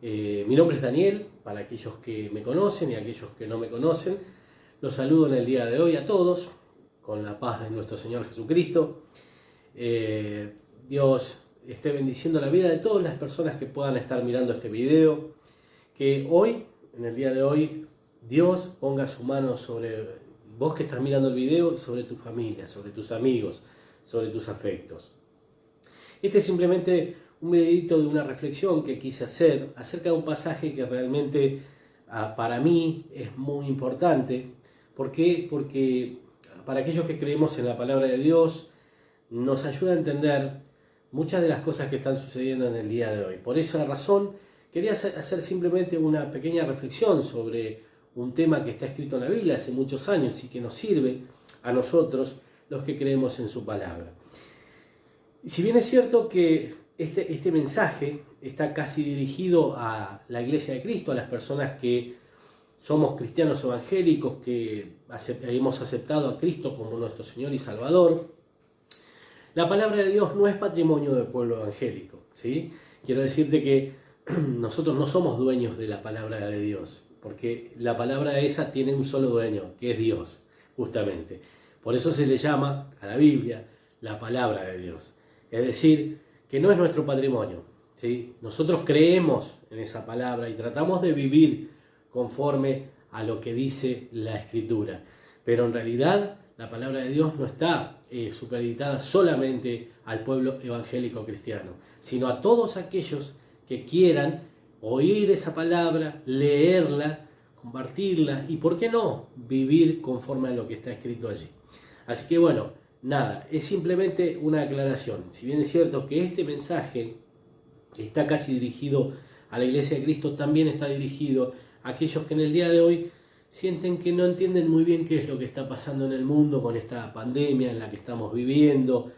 Mi nombre es Daniel, para aquellos que me conocen y aquellos que no me conocen. Los saludo en el día de hoy a todos, con la paz de nuestro Señor Jesucristo. Dios esté bendiciendo la vida de todas las personas que puedan estar mirando este video. Que hoy, en el día de hoy, Dios ponga su mano sobre vos que estás mirando el video, sobre tu familia, sobre tus amigos, sobre tus afectos. Este es simplemente un videito de una reflexión que quise hacer acerca de un pasaje que realmente para mí es muy importante. ¿Por qué? Porque para aquellos que creemos en la palabra de Dios, nos ayuda a entender muchas de las cosas que están sucediendo en el día de hoy. Por esa razón, quería hacer simplemente una pequeña reflexión sobre un tema que está escrito en la Biblia hace muchos años y que nos sirve a nosotros, los que creemos en su palabra. Y si bien es cierto que este mensaje está casi dirigido a la Iglesia de Cristo, a las personas que somos cristianos evangélicos, que hemos aceptado a Cristo como nuestro Señor y Salvador, la palabra de Dios no es patrimonio del pueblo evangélico, ¿sí? Quiero decirte que nosotros no somos dueños de la palabra de Dios, porque la palabra esa tiene un solo dueño, que es Dios, justamente. Por eso se le llama a la Biblia la palabra de Dios. Es decir, que no es nuestro patrimonio, ¿sí? Nosotros creemos en esa palabra y tratamos de vivir conforme a lo que dice la Escritura. Pero en realidad la palabra de Dios no está supeditada solamente al pueblo evangélico cristiano, sino a todos aquellos que quieran oír esa palabra, leerla, compartirla y, ¿por qué no?, vivir conforme a lo que está escrito allí. Así que bueno, nada, es simplemente una aclaración. Si bien es cierto que este mensaje está casi dirigido a la Iglesia de Cristo, también está dirigido a aquellos que en el día de hoy sienten que no entienden muy bien qué es lo que está pasando en el mundo con esta pandemia en la que estamos viviendo,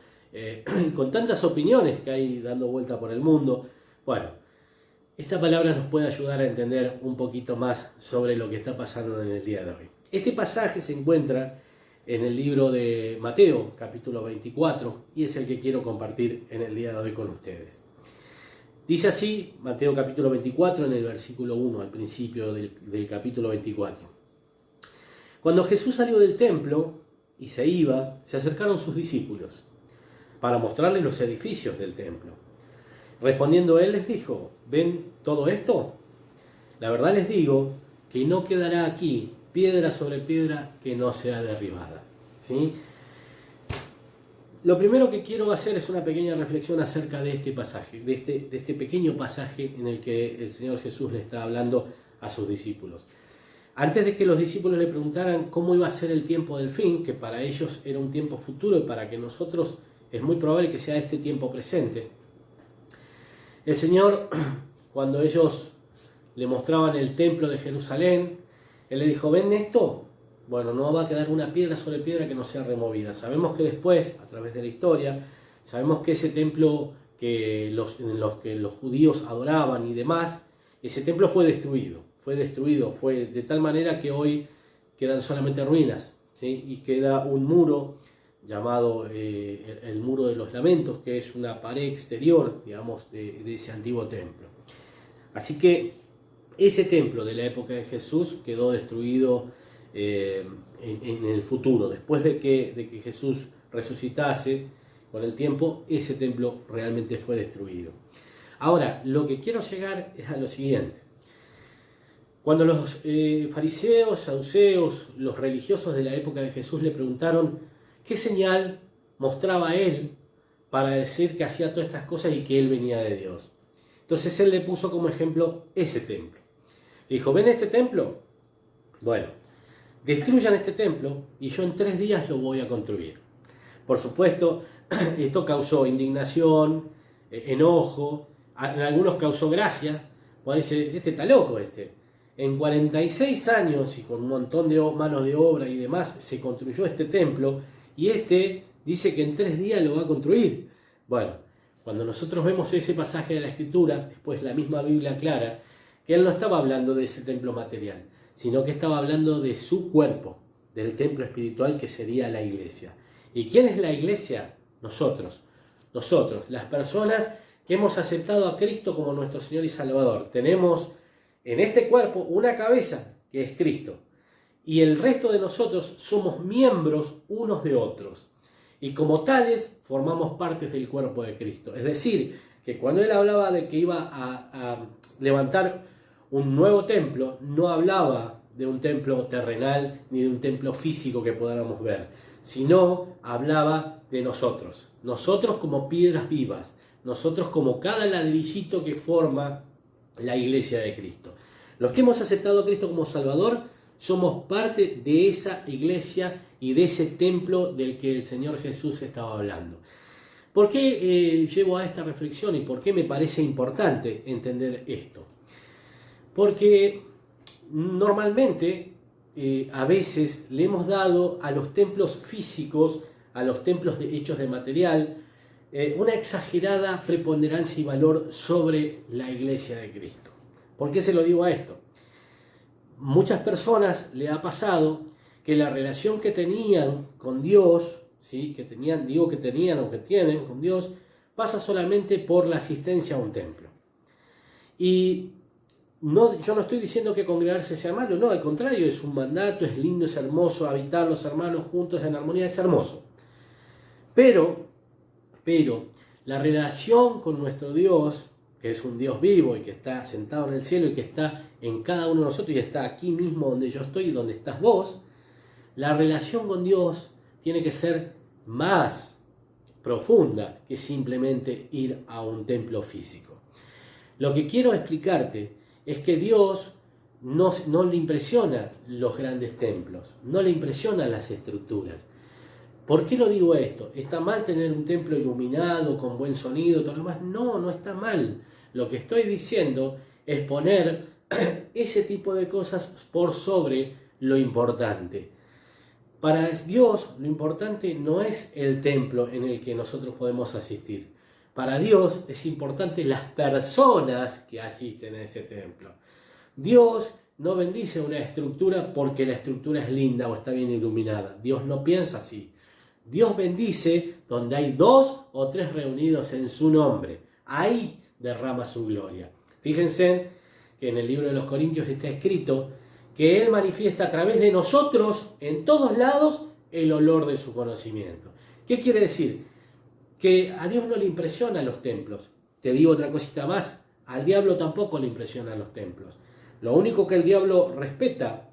con tantas opiniones que hay dando vuelta por el mundo. Bueno, esta palabra nos puede ayudar a entender un poquito más sobre lo que está pasando en el día de hoy. Este pasaje se encuentra en el libro de Mateo, capítulo 24, y es el que quiero compartir en el día de hoy con ustedes. Dice así, Mateo capítulo 24, en el versículo 1, al principio del capítulo 24. Cuando Jesús salió del templo y se iba, se acercaron sus discípulos para mostrarles los edificios del templo. Respondiendo él les dijo: ¿ven todo esto? La verdad les digo que no quedará aquí piedra sobre piedra que no sea derribada. ¿Sí? Lo primero que quiero hacer es una pequeña reflexión acerca de este pasaje, de este pequeño pasaje en el que el Señor Jesús le está hablando a sus discípulos. Antes de que los discípulos le preguntaran cómo iba a ser el tiempo del fin, que para ellos era un tiempo futuro y para que nosotros es muy probable que sea este tiempo presente, el Señor, cuando ellos le mostraban el templo de Jerusalén, Él le dijo: ¿ven esto? Bueno, no va a quedar una piedra sobre piedra que no sea removida. Sabemos que después, a través de la historia, sabemos que ese templo en los que los judíos adoraban y demás, ese templo fue destruido fue de tal manera que hoy quedan solamente ruinas, ¿sí? Y queda un muro llamado el muro de los lamentos, que es una pared exterior, digamos, de ese antiguo templo. Así que ese templo de la época de Jesús quedó destruido en el futuro. Después de que Jesús resucitase, con el tiempo, ese templo realmente fue destruido. Ahora, lo que quiero llegar es a lo siguiente. Cuando los fariseos, saduceos, los religiosos de la época de Jesús le preguntaron qué señal mostraba él para decir que hacía todas estas cosas y que él venía de Dios. Entonces él le puso como ejemplo ese templo. Le dijo: ¿ven este templo? Bueno, destruyan este templo y yo en 3 días lo voy a construir. Por supuesto, esto causó indignación, enojo, en algunos causó gracia. Cuando dice: este está loco En 46 años y con un montón de manos de obra y demás se construyó este templo y dice que en 3 días lo va a construir. Bueno, cuando nosotros vemos ese pasaje de la Escritura, después la misma Biblia aclara que él no estaba hablando de ese templo material, sino que estaba hablando de su cuerpo, del templo espiritual que sería la iglesia. ¿Y quién es la iglesia? Nosotros, las personas que hemos aceptado a Cristo como nuestro Señor y Salvador. Tenemos en este cuerpo una cabeza, que es Cristo, y el resto de nosotros somos miembros unos de otros. Y como tales, formamos parte del cuerpo de Cristo. Es decir, que cuando Él hablaba de que iba a levantar un nuevo templo, no hablaba de un templo terrenal ni de un templo físico que podamos ver, sino hablaba de nosotros. Nosotros como piedras vivas, nosotros como cada ladrillito que forma la iglesia de Cristo. Los que hemos aceptado a Cristo como Salvador, somos parte de esa iglesia y de ese templo del que el Señor Jesús estaba hablando. ¿Por qué llevo a esta reflexión y por qué me parece importante entender esto? Porque normalmente, a veces, le hemos dado a los templos físicos, a los templos hechos de material, una exagerada preponderancia y valor sobre la iglesia de Cristo. ¿Por qué se lo digo a esto? Muchas personas le ha pasado que la relación que tenían con Dios, ¿sí? que tenían o que tienen con Dios, pasa solamente por la asistencia a un templo. Y yo no estoy diciendo que congregarse sea malo, no, al contrario, es un mandato, es lindo, es hermoso, habitar los hermanos juntos en armonía, es hermoso. Pero la relación con nuestro Dios, que es un Dios vivo y que está sentado en el cielo y que está en cada uno de nosotros y está aquí mismo donde yo estoy y donde estás vos, la relación con Dios tiene que ser más profunda que simplemente ir a un templo físico. Lo que quiero explicarte es que Dios no le impresiona los grandes templos, no le impresionan las estructuras. ¿Por qué lo digo esto? ¿Está mal tener un templo iluminado, con buen sonido, todo lo demás? No, no está mal. Lo que estoy diciendo es poner ese tipo de cosas por sobre lo importante. Para Dios lo importante no es el templo en el que nosotros podemos asistir. Para Dios es importante las personas que asisten a ese templo. Dios no bendice una estructura porque la estructura es linda o está bien iluminada. Dios no piensa así. Dios bendice donde hay 2 o 3 reunidos en su nombre. Ahí derrama su gloria. Fíjense que en el libro de los Corintios está escrito que Él manifiesta a través de nosotros en todos lados el olor de su conocimiento. ¿Qué quiere decir? Que a Dios no le impresionan los templos. Te digo otra cosita más, al diablo tampoco le impresionan los templos. Lo único que el diablo respeta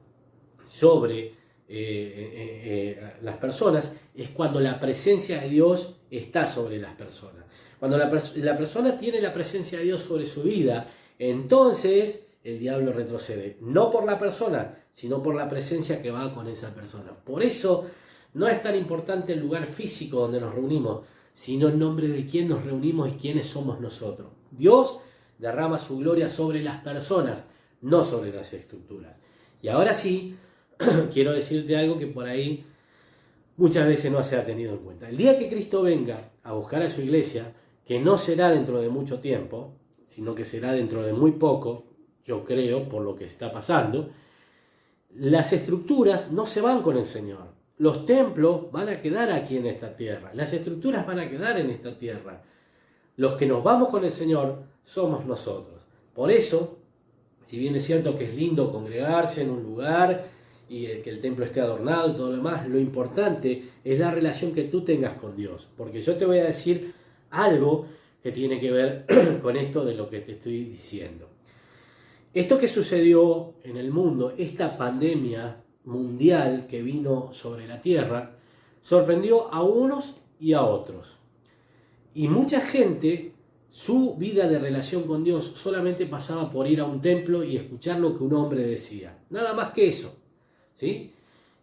sobre las personas es cuando la presencia de Dios está sobre las personas. Cuando la persona tiene la presencia de Dios sobre su vida, entonces el diablo retrocede. No por la persona, sino por la presencia que va con esa persona. Por eso no es tan importante el lugar físico donde nos reunimos, sino el nombre de quién nos reunimos y quiénes somos nosotros. Dios derrama su gloria sobre las personas, no sobre las estructuras. Y ahora sí, quiero decirte algo que por ahí muchas veces no se ha tenido en cuenta. El día que Cristo venga a buscar a su iglesia, que no será dentro de mucho tiempo, sino que será dentro de muy poco, yo creo, por lo que está pasando, las estructuras no se van con el Señor. Los templos van a quedar aquí en esta tierra. Las estructuras van a quedar en esta tierra. Los que nos vamos con el Señor somos nosotros. Por eso, si bien es cierto que es lindo congregarse en un lugar y que el templo esté adornado y todo lo demás, lo importante es la relación que tú tengas con Dios. Porque yo te voy a decir algo que tiene que ver con esto de lo que te estoy diciendo. Esto que sucedió en el mundo, esta pandemia mundial que vino sobre la tierra, sorprendió a unos y a otros. Y mucha gente, su vida de relación con Dios solamente pasaba por ir a un templo y escuchar lo que un hombre decía. Nada más que eso, ¿sí?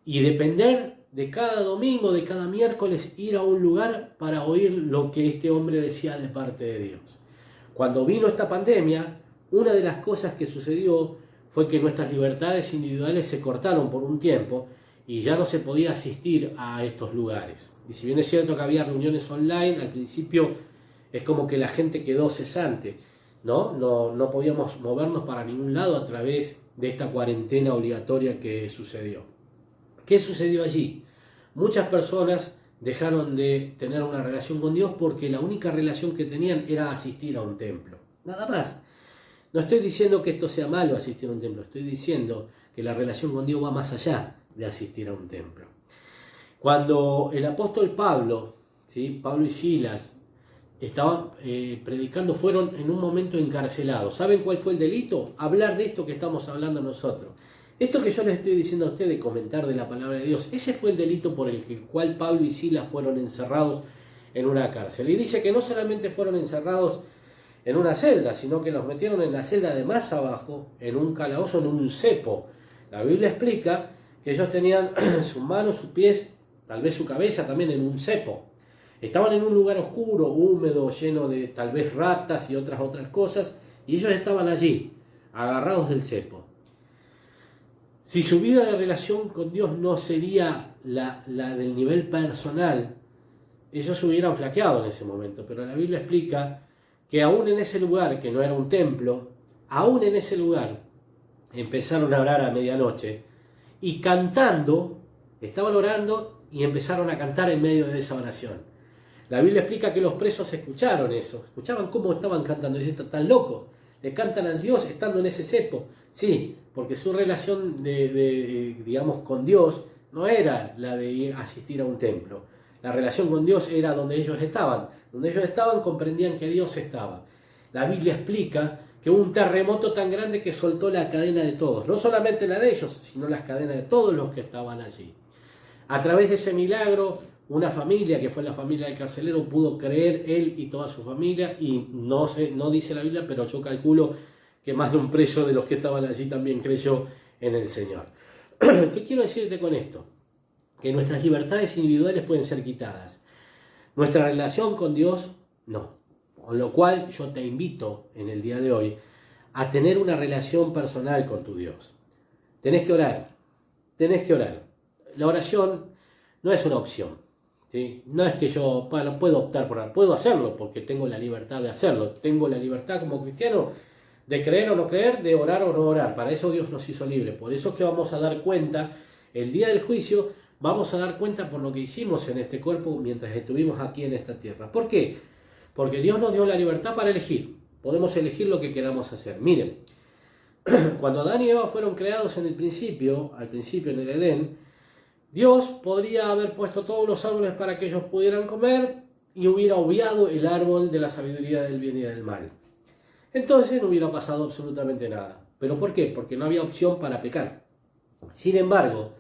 Y depender de cada domingo, de cada miércoles, ir a un lugar para oír lo que este hombre decía de parte de Dios. Cuando vino esta pandemia, una de las cosas que sucedió fue que nuestras libertades individuales se cortaron por un tiempo y ya no se podía asistir a estos lugares. Y si bien es cierto que había reuniones online, al principio es como que la gente quedó cesante, ¿no? No podíamos movernos para ningún lado a través de esta cuarentena obligatoria que sucedió. ¿Qué sucedió allí? Muchas personas dejaron de tener una relación con Dios porque la única relación que tenían era asistir a un templo. Nada más. No estoy diciendo que esto sea malo asistir a un templo, estoy diciendo que la relación con Dios va más allá de asistir a un templo. Cuando el apóstol Pablo, ¿sí? Pablo y Silas estaban predicando, fueron en un momento encarcelados. ¿Saben cuál fue el delito? Hablar de esto que estamos hablando nosotros. Esto que yo les estoy diciendo a ustedes, comentar de la palabra de Dios, ese fue el delito por el cual Pablo y Silas fueron encerrados en una cárcel. Y dice que no solamente fueron encerrados en una celda, sino que los metieron en la celda de más abajo, en un calabozo, en un cepo. La Biblia explica que ellos tenían sus manos, sus pies, tal vez su cabeza también en un cepo. Estaban en un lugar oscuro, húmedo, lleno de tal vez ratas y otras cosas, y ellos estaban allí, agarrados del cepo. Si su vida de relación con Dios no sería la del nivel personal, ellos hubieran flaqueado en ese momento, pero la Biblia explica que aún en ese lugar, que no era un templo, aún en ese lugar empezaron a orar a medianoche y cantando, estaban orando y empezaron a cantar en medio de esa oración. La Biblia explica que los presos escucharon eso, escuchaban cómo estaban cantando, y dicen, están locos, le cantan a Dios estando en ese cepo. Sí, porque su relación digamos, con Dios no era la de asistir a un templo. La relación con Dios era donde ellos estaban. Donde ellos estaban comprendían que Dios estaba. La Biblia explica que hubo un terremoto tan grande que soltó la cadena de todos. No solamente la de ellos, sino las cadenas de todos los que estaban allí. A través de ese milagro, una familia, que fue la familia del carcelero, pudo creer él y toda su familia. Y no dice la Biblia, pero yo calculo que más de un preso de los que estaban allí también creyó en el Señor. ¿Qué quiero decirte con esto? Que nuestras libertades individuales pueden ser quitadas. Nuestra relación con Dios, no. Con lo cual yo te invito en el día de hoy a tener una relación personal con tu Dios. Tenés que orar. La oración no es una opción, ¿sí? No es que yo puedo optar por orar. Puedo hacerlo porque tengo la libertad de hacerlo. Tengo la libertad como cristiano de creer o no creer, de orar o no orar. Para eso Dios nos hizo libres. Por eso es que vamos a dar cuenta el día del juicio. Vamos a dar cuenta por lo que hicimos en este cuerpo mientras estuvimos aquí en esta tierra. ¿Por qué? Porque Dios nos dio la libertad para elegir. Podemos elegir lo que queramos hacer. Miren, cuando Adán y Eva fueron creados al principio en el Edén, Dios podría haber puesto todos los árboles para que ellos pudieran comer y hubiera obviado el árbol de la sabiduría del bien y del mal. Entonces no hubiera pasado absolutamente nada. ¿Pero por qué? Porque no había opción para pecar. Sin embargo,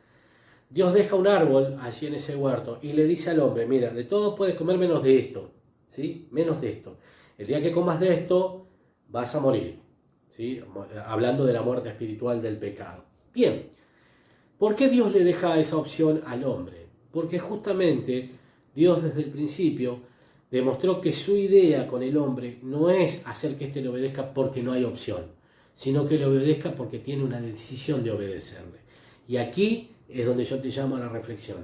Dios deja un árbol allí en ese huerto y le dice al hombre, mira, de todo puedes comer menos de esto, ¿sí? Menos de esto. El día que comas de esto, vas a morir, ¿sí? Hablando de la muerte espiritual del pecado. Bien, ¿por qué Dios le deja esa opción al hombre? Porque justamente Dios desde el principio demostró que su idea con el hombre no es hacer que éste le obedezca porque no hay opción, sino que le obedezca porque tiene una decisión de obedecerle. Y aquí es donde yo te llamo a la reflexión.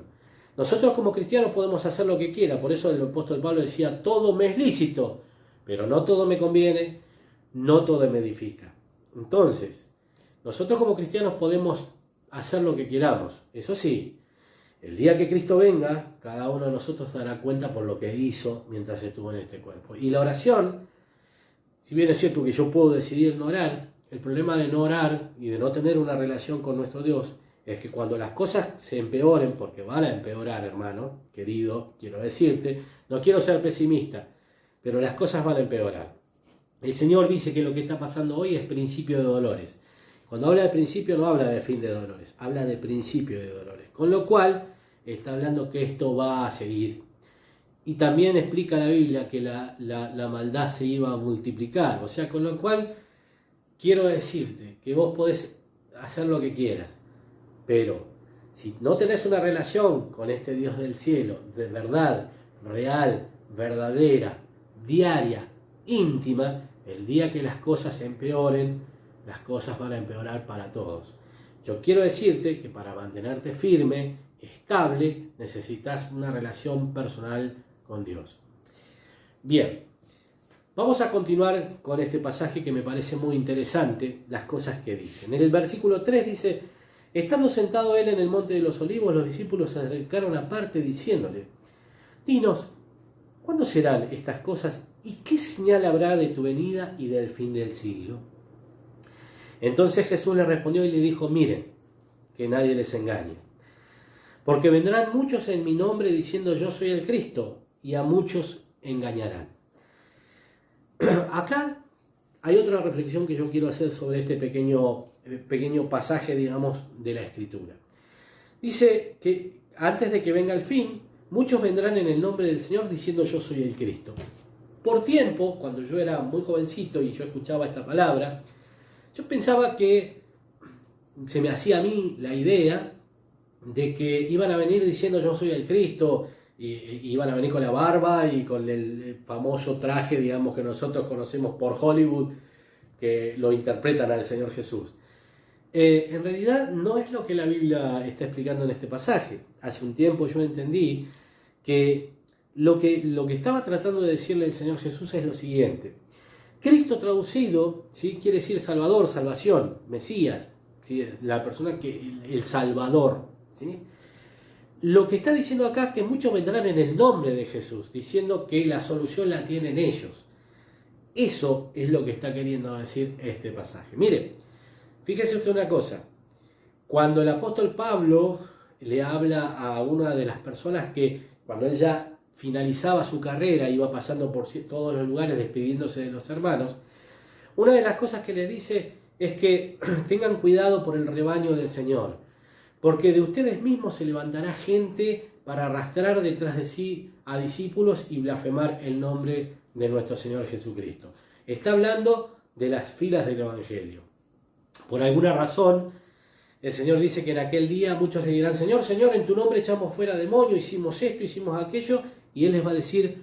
Nosotros como cristianos podemos hacer lo que quiera, por eso el apóstol Pablo decía, todo me es lícito, pero no todo me conviene, no todo me edifica. Entonces, nosotros como cristianos podemos hacer lo que queramos. Eso sí, el día que Cristo venga, cada uno de nosotros dará cuenta por lo que hizo mientras estuvo en este cuerpo. Y la oración, si bien es cierto que yo puedo decidir no orar, el problema de no orar y de no tener una relación con nuestro Dios es que cuando las cosas se empeoren, porque van a empeorar, hermano, querido, quiero decirte, no quiero ser pesimista, pero las cosas van a empeorar. El Señor dice que lo que está pasando hoy es principio de dolores. Cuando habla de principio no habla de fin de dolores, habla de principio de dolores. Con lo cual está hablando que esto va a seguir. Y también explica la Biblia que la maldad se iba a multiplicar. O sea, con lo cual quiero decirte que vos podés hacer lo que quieras. Pero si no tenés una relación con este Dios del cielo, de verdad, real, verdadera, diaria, íntima, el día que las cosas empeoren, las cosas van a empeorar para todos. Yo quiero decirte que para mantenerte firme, estable, necesitas una relación personal con Dios. Bien, vamos a continuar con este pasaje que me parece muy interesante, las cosas que dicen. En el versículo 3 dice, estando sentado él en el monte de los olivos, los discípulos se acercaron aparte diciéndole, Dinos, ¿cuándo serán estas cosas y qué señal habrá de tu venida y del fin del siglo? Entonces Jesús le respondió y le dijo, miren, que nadie les engañe. Porque vendrán muchos en mi nombre diciendo yo soy el Cristo, y a muchos engañarán. Acá hay otra reflexión que yo quiero hacer sobre este pequeño pasaje, digamos, de la Escritura. Dice que antes de que venga el fin, muchos vendrán en el nombre del Señor diciendo yo soy el Cristo. Por tiempo, cuando yo era muy jovencito y yo escuchaba esta palabra, yo pensaba que se me hacía a mí la idea de que iban a venir diciendo yo soy el Cristo, y iban a venir con la barba y con el famoso traje, digamos, que nosotros conocemos por Hollywood, que lo interpretan al Señor Jesús. En realidad no es lo que la Biblia está explicando en este pasaje. Hace un tiempo yo entendí que lo que estaba tratando de decirle el Señor Jesús es lo siguiente. Cristo traducido, ¿sí?, quiere decir Salvador, salvación, Mesías, ¿sí?, la persona el Salvador, ¿sí? Lo que está diciendo acá es que muchos vendrán en el nombre de Jesús, diciendo que la solución la tienen ellos. Eso es lo que está queriendo decir este pasaje. Mire, fíjese usted una cosa. Cuando el apóstol Pablo le habla a una de las personas que, cuando él ya finalizaba su carrera, iba pasando por todos los lugares despidiéndose de los hermanos, una de las cosas que le dice es que tengan cuidado por el rebaño del Señor, porque de ustedes mismos se levantará gente para arrastrar detrás de sí a discípulos y blasfemar el nombre de nuestro Señor Jesucristo. Está hablando de las filas del Evangelio. Por alguna razón, el Señor dice que en aquel día muchos le dirán, Señor, Señor, en tu nombre echamos fuera demonios, hicimos esto, hicimos aquello, y Él les va a decir,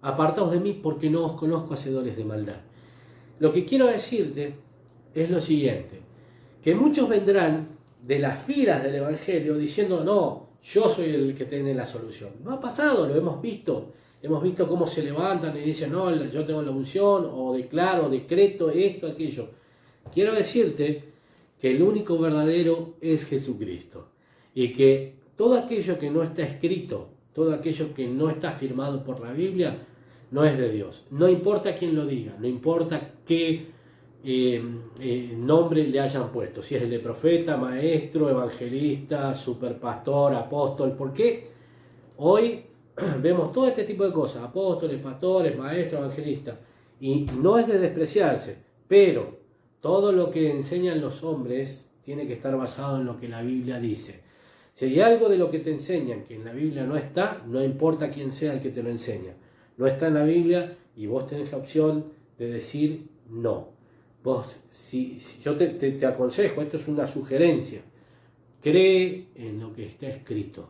apartaos de mí porque no os conozco, hacedores de maldad. Lo que quiero decirte es lo siguiente, que muchos vendrán de las filas del Evangelio diciendo, no, yo soy el que tiene la solución. No ha pasado, lo hemos visto cómo se levantan y dicen, no, yo tengo la unción, o declaro, decreto, esto, aquello. Quiero decirte que el único verdadero es Jesucristo, y que todo aquello que no está escrito, todo aquello que no está firmado por la Biblia, no es de Dios. No importa quién lo diga, no importa qué nombre le hayan puesto, si es el de profeta, maestro, evangelista, superpastor, apóstol, porque hoy vemos todo este tipo de cosas, apóstoles, pastores, maestros, evangelistas, y no es de despreciarse, pero todo lo que enseñan los hombres tiene que estar basado en lo que la Biblia dice. Si hay algo de lo que te enseñan que en la Biblia no está, no importa quién sea el que te lo enseña, no está en la Biblia y vos tenés la opción de decir no. Vos, si yo te aconsejo, esto es una sugerencia, cree en lo que está escrito,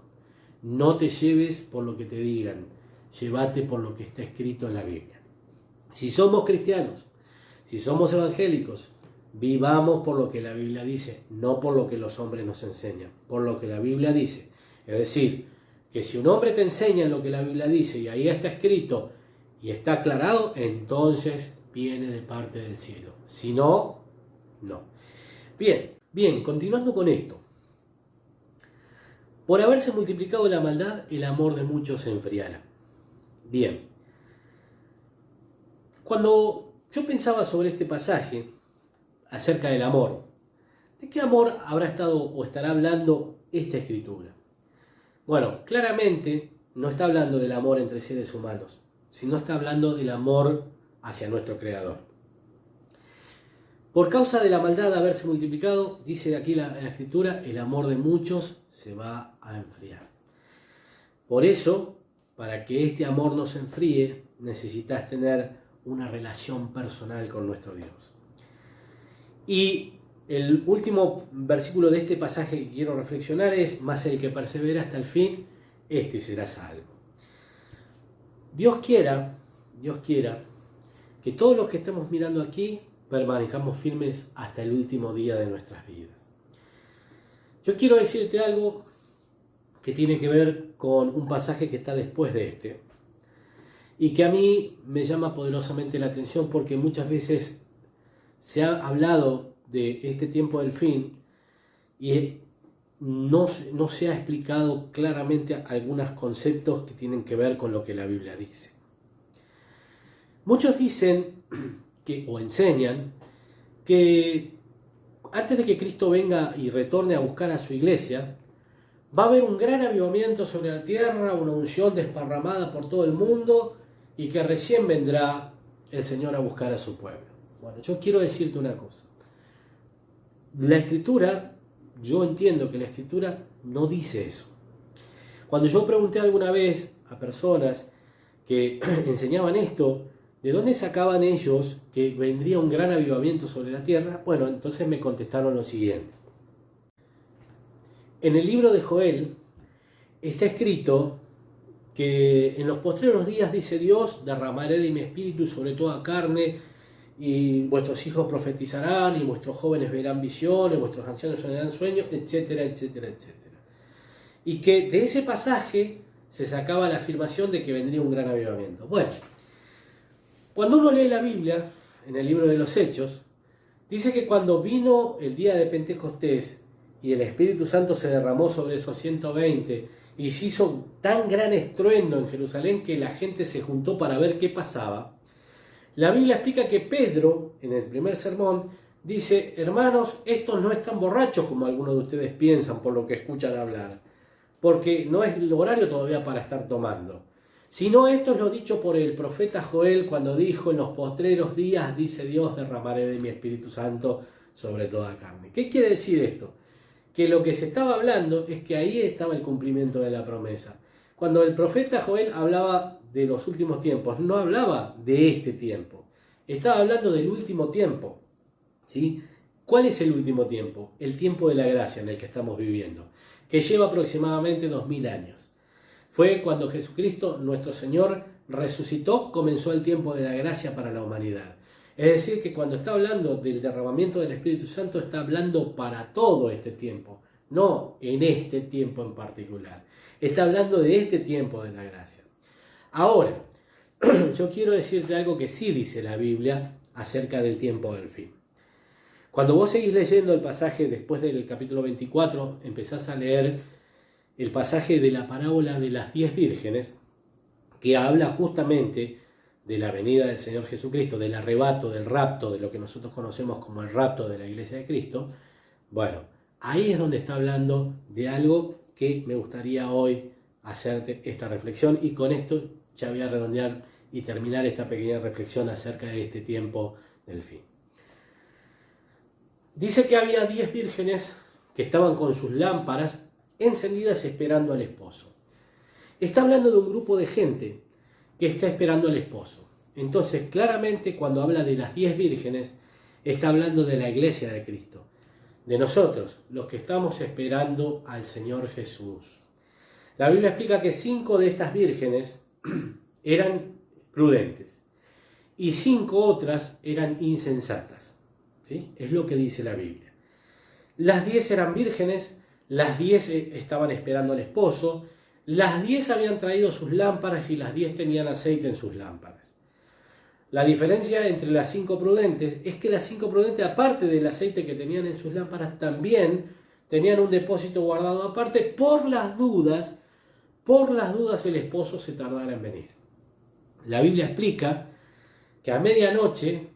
no te lleves por lo que te digan, llévate por lo que está escrito en la Biblia. Si somos cristianos, si somos evangélicos, vivamos por lo que la Biblia dice, no por lo que los hombres nos enseñan, por lo que la Biblia dice. Es decir, que si un hombre te enseña lo que la Biblia dice y ahí está escrito y está aclarado, entonces viene de parte del cielo. Si no, no. Bien, continuando con esto. Por haberse multiplicado la maldad, el amor de muchos se enfriará. Bien. Cuando yo pensaba sobre este pasaje acerca del amor, ¿de qué amor habrá estado o estará hablando esta escritura? Bueno, claramente no está hablando del amor entre seres humanos, sino está hablando del amor hacia nuestro Creador. Por causa de la maldad de haberse multiplicado, dice aquí la Escritura, el amor de muchos se va a enfriar. Por eso, para que este amor no se enfríe, necesitas tener una relación personal con nuestro Dios. Y el último versículo de este pasaje que quiero reflexionar es, mas el que persevera hasta el fin, este será salvo. Dios quiera que todos los que estemos mirando aquí permanezcamos firmes hasta el último día de nuestras vidas. Yo quiero decirte algo que tiene que ver con un pasaje que está después de este y que a mí me llama poderosamente la atención porque muchas veces se ha hablado de este tiempo del fin y no se ha explicado claramente algunos conceptos que tienen que ver con lo que la Biblia dice. Muchos dicen o enseñan que antes de que Cristo venga y retorne a buscar a su iglesia, va a haber un gran avivamiento sobre la tierra, una unción desparramada por todo el mundo y que recién vendrá el Señor a buscar a su pueblo. Bueno, yo quiero decirte una cosa. La Escritura, yo entiendo que la Escritura no dice eso. Cuando yo pregunté alguna vez a personas que enseñaban esto, ¿de dónde sacaban ellos que vendría un gran avivamiento sobre la tierra? Bueno, entonces me contestaron lo siguiente. En el libro de Joel está escrito que en los postreros días, dice Dios, derramaré de mi espíritu sobre toda carne, y vuestros hijos profetizarán, y vuestros jóvenes verán visiones, vuestros ancianos soñarán sueños, etcétera, etcétera, etcétera. Y que de ese pasaje se sacaba la afirmación de que vendría un gran avivamiento. Bueno, cuando uno lee la Biblia, en el libro de los Hechos, dice que cuando vino el día de Pentecostés y el Espíritu Santo se derramó sobre esos 120 y se hizo tan gran estruendo en Jerusalén que la gente se juntó para ver qué pasaba, la Biblia explica que Pedro, en el primer sermón, dice: hermanos, estos no están borrachos como algunos de ustedes piensan por lo que escuchan hablar, porque no es el horario todavía para estar tomando. Sino esto es lo dicho por el profeta Joel cuando dijo: en los postreros días, dice Dios, derramaré de mi Espíritu Santo sobre toda carne. ¿Qué quiere decir esto? Que lo que se estaba hablando es que ahí estaba el cumplimiento de la promesa. Cuando el profeta Joel hablaba de los últimos tiempos, no hablaba de este tiempo, estaba hablando del último tiempo, ¿sí? ¿Cuál es el último tiempo? El tiempo de la gracia en el que estamos viviendo, que lleva aproximadamente 2000 años. Fue cuando Jesucristo, nuestro Señor, resucitó, comenzó el tiempo de la gracia para la humanidad. Es decir, que cuando está hablando del derramamiento del Espíritu Santo, está hablando para todo este tiempo, no en este tiempo en particular. Está hablando de este tiempo de la gracia. Ahora, yo quiero decirte algo que sí dice la Biblia acerca del tiempo del fin. Cuando vos seguís leyendo el pasaje después del capítulo 24, empezás a leer el pasaje de la parábola de las 10 vírgenes, que habla justamente de la venida del Señor Jesucristo, del arrebato, del rapto, de lo que nosotros conocemos como el rapto de la Iglesia de Cristo. Bueno, ahí es donde está hablando de algo que me gustaría hoy hacerte esta reflexión, y con esto ya voy a redondear y terminar esta pequeña reflexión acerca de este tiempo del fin. Dice que había 10 vírgenes que estaban con sus lámparas encendidas esperando al esposo. Está hablando de un grupo de gente que está esperando al esposo. Entonces, claramente, cuando habla de las 10 vírgenes, está hablando de la iglesia de Cristo, de nosotros, los que estamos esperando al Señor Jesús. La Biblia explica que 5 de estas vírgenes eran prudentes y 5 otras eran insensatas. ¿Sí? Es lo que dice la Biblia. Las 10 eran vírgenes, las 10 estaban esperando al esposo, las 10 habían traído sus lámparas y las 10 tenían aceite en sus lámparas. La diferencia entre las 5 prudentes es que las 5 prudentes, aparte del aceite que tenían en sus lámparas, también tenían un depósito guardado aparte por las dudas el esposo se tardara en venir. La Biblia explica que a medianoche,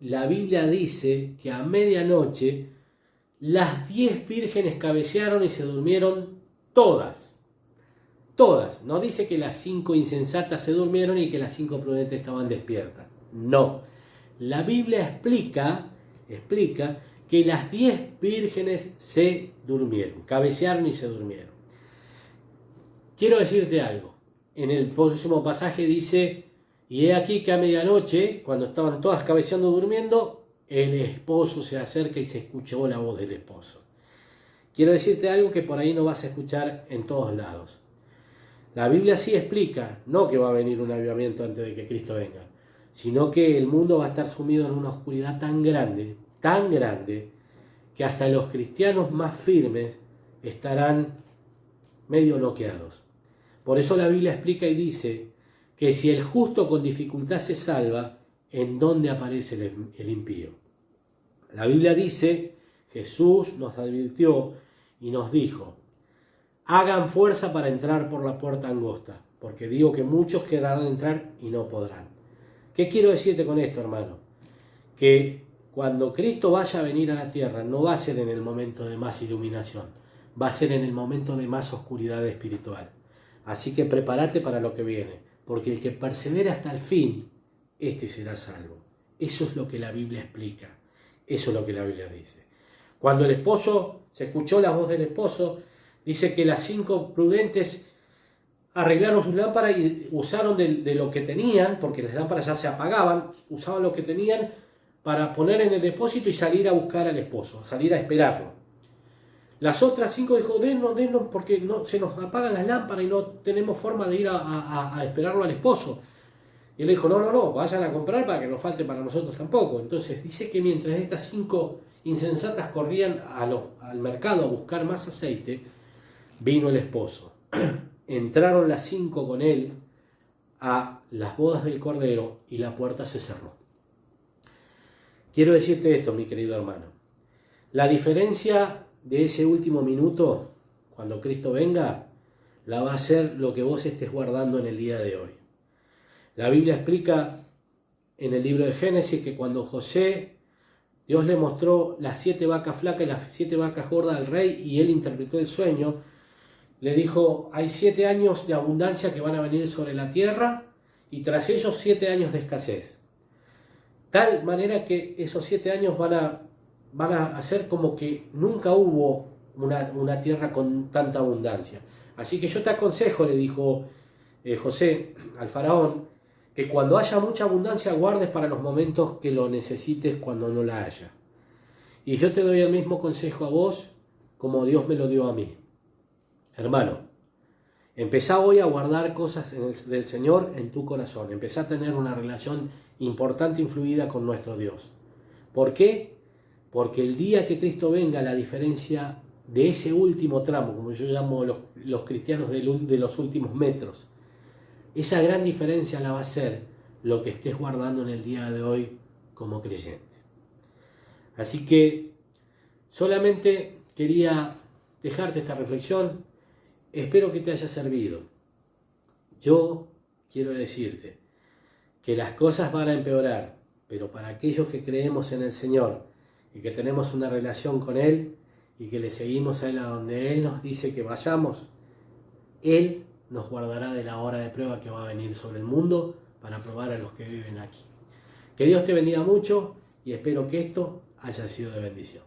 la Biblia dice que a medianoche las 10 vírgenes cabecearon y se durmieron todas. Todas. No dice que las 5 insensatas se durmieron y que las 5 prudentes estaban despiertas. No. La Biblia explica que las 10 vírgenes se durmieron, cabecearon y se durmieron. Quiero decirte algo. En el próximo pasaje dice: y he aquí que a medianoche, cuando estaban todas cabeceando durmiendo, el esposo se acerca y se escuchó la voz del esposo. Quiero decirte algo que por ahí no vas a escuchar en todos lados. La Biblia sí explica, no que va a venir un avivamiento antes de que Cristo venga, sino que el mundo va a estar sumido en una oscuridad tan grande, que hasta los cristianos más firmes estarán medio noqueados. Por eso la Biblia explica y dice que si el justo con dificultad se salva, ¿en dónde aparece el impío? La Biblia dice, Jesús nos advirtió y nos dijo: hagan fuerza para entrar por la puerta angosta, porque digo que muchos querrán entrar y no podrán. ¿Qué quiero decirte con esto, hermano? Que cuando Cristo vaya a venir a la tierra, no va a ser en el momento de más iluminación, va a ser en el momento de más oscuridad espiritual. Así que prepárate para lo que viene, porque el que persevera hasta el fin, este será salvo. Eso es lo que la Biblia explica, eso es lo que la Biblia dice. Cuando el esposo, se escuchó la voz del esposo, dice que las 5 prudentes arreglaron sus lámparas y usaron de lo que tenían, porque las lámparas ya se apagaban, usaban lo que tenían para poner en el depósito y salir a buscar al esposo, salir a esperarlo. Las otras 5 dijo: dennos, porque no, se nos apagan las lámparas y no tenemos forma de ir a esperarlo al esposo. Y él dijo: no, vayan a comprar para que no falte para nosotros tampoco. Entonces dice que mientras estas 5 insensatas corrían al mercado a buscar más aceite, vino el esposo. Entraron las 5 con él a las bodas del Cordero y la puerta se cerró. Quiero decirte esto, mi querido hermano. La diferencia de ese último minuto, cuando Cristo venga, la va a ser lo que vos estés guardando en el día de hoy. La Biblia explica en el libro de Génesis que cuando José, Dios le mostró las 7 vacas flacas y las 7 vacas gordas al rey y él interpretó el sueño, le dijo: hay 7 años de abundancia que van a venir sobre la tierra y tras ellos 7 años de escasez. Tal manera que esos 7 años van a hacer como que nunca hubo una tierra con tanta abundancia. Así que yo te aconsejo, le dijo José al faraón, que cuando haya mucha abundancia guardes para los momentos que lo necesites cuando no la haya. Y yo te doy el mismo consejo a vos como Dios me lo dio a mí. Hermano, empezá hoy a guardar cosas del Señor en tu corazón. Empezá a tener una relación importante, influida con nuestro Dios. ¿Por qué? Porque el día que Cristo venga, la diferencia de ese último tramo, como yo llamo los cristianos de los últimos metros, esa gran diferencia la va a ser lo que estés guardando en el día de hoy como creyente. Así que solamente quería dejarte esta reflexión. Espero que te haya servido. Yo quiero decirte que las cosas van a empeorar, pero para aquellos que creemos en el Señor y que tenemos una relación con Él y que le seguimos a Él a donde Él nos dice que vayamos, Él nos guardará de la hora de prueba que va a venir sobre el mundo para probar a los que viven aquí. Que Dios te bendiga mucho y espero que esto haya sido de bendición.